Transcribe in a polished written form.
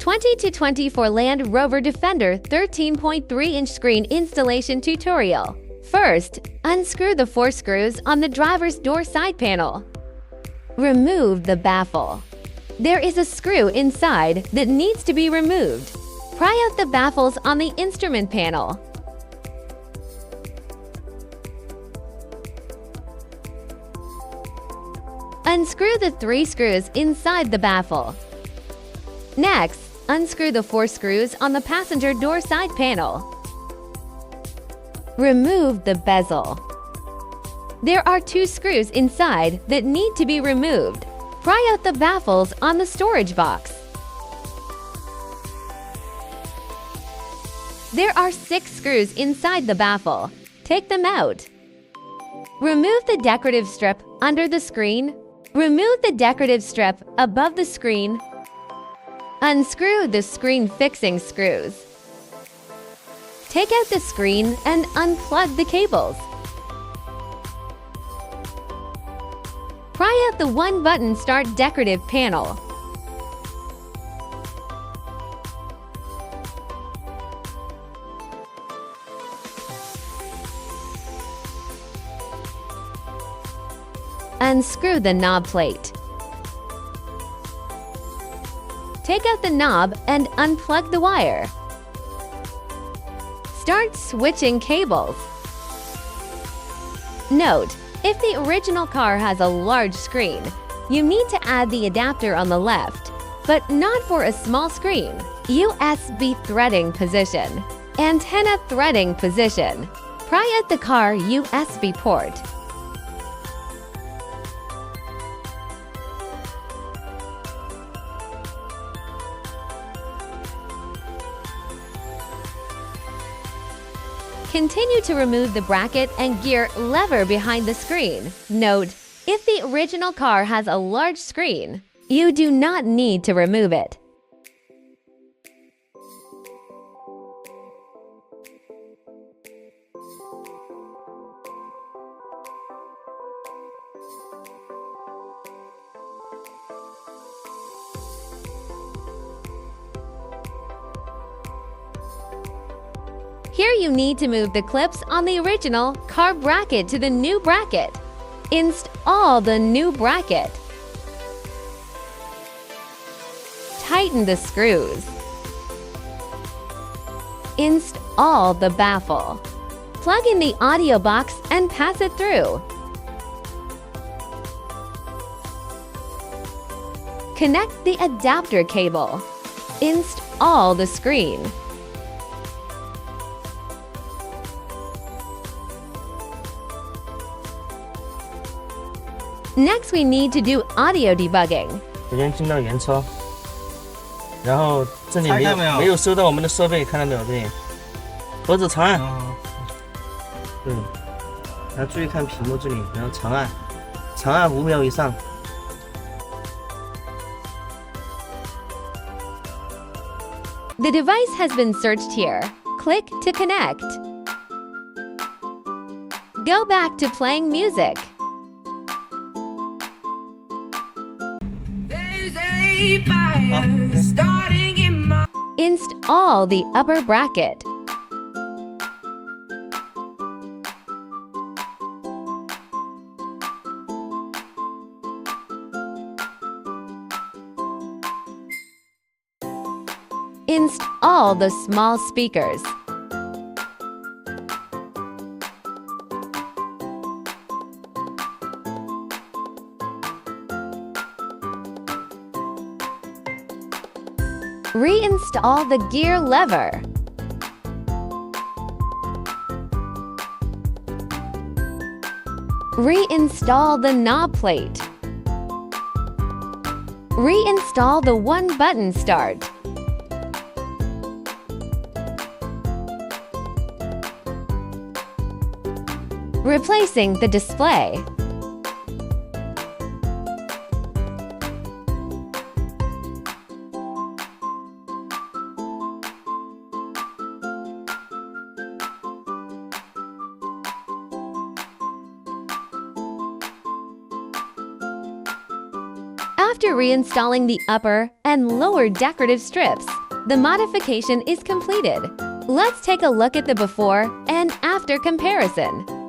20 to 24 Land Rover Defender 13.3-inch screen installation tutorial. First, unscrew the 4 screws on the driver's door side panel. Remove the baffle. There is a screw inside that needs to be removed. Pry out the baffles on the instrument panel. Unscrew the 3 screws inside the baffle. Next, unscrew the 4 screws on the passenger door side panel. Remove the bezel. There are 2 screws inside that need to be removed. Pry out the baffles on the storage box. There are 6 screws inside the baffle. Take them out. Remove the decorative strip under the screen. Remove the decorative strip above the screen. Unscrew the screen fixing screws. Take out the screen and unplug the cables. Pry out the 1-button start decorative panel. Unscrew the knob plate. Take out the knob and unplug the wire. Start switching cables. Note, if the original car has a large screen, you need to add the adapter on the left, but not for a small screen. USB threading position. Antenna threading position. Pry out the car USB port. Continue to remove the bracket and gear lever behind the screen. Note, if the original car has a large screen, you do not need to remove it. Here you need to move the clips on the original car bracket to the new bracket. Install the new bracket. Tighten the screws. Install the baffle. Plug in the audio box and pass it through. Connect the adapter cable. Install the screen. Next, we need to do audio debugging. 首先进到原车，然后这里没有收到我们的设备，看到没有？这里盒子长按，对，然后注意看屏幕这里，然后长按5秒以上。The device has been searched here. Click to connect. Go back to playing music. Install the upper bracket. Install the small speakers. Reinstall the gear lever. Reinstall the knob plate. Reinstall the 1-button start. Replacing the display. After reinstalling the upper and lower decorative strips, the modification is completed. Let's take a look at the before and after comparison.